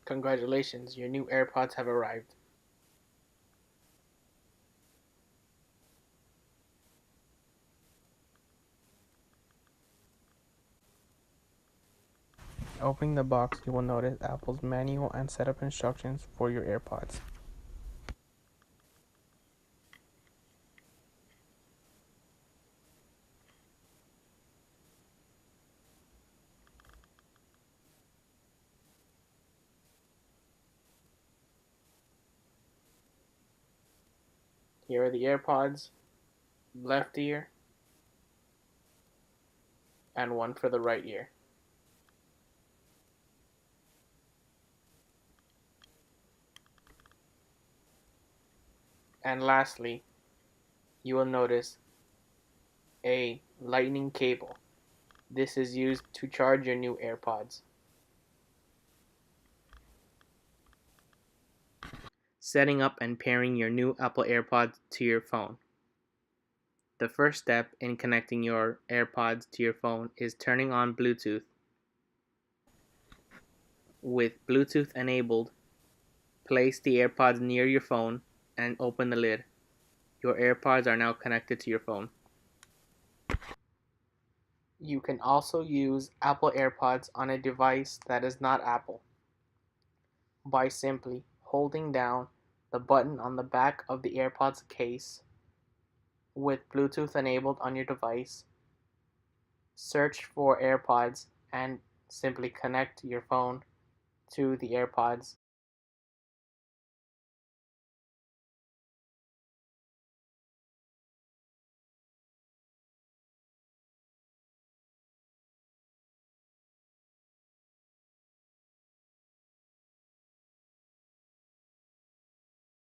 Congratulations, your new AirPods have arrived. Opening the box, you will notice Apple's manual and setup instructions for your AirPods. Here are the AirPods, left ear, and one for the right ear. And lastly, you will notice a lightning cable. This is used to charge your new AirPods. Setting up and pairing your new Apple AirPods to your phone. The first step in connecting your AirPods to your phone is turning on Bluetooth. With Bluetooth enabled, place the AirPods near your phone and open the lid. Your AirPods are now connected to your phone. You can also use Apple AirPods on a device that is not Apple by simply holding down the button on the back of the AirPods case. With Bluetooth enabled on your device, search for AirPods and simply connect your phone to the AirPods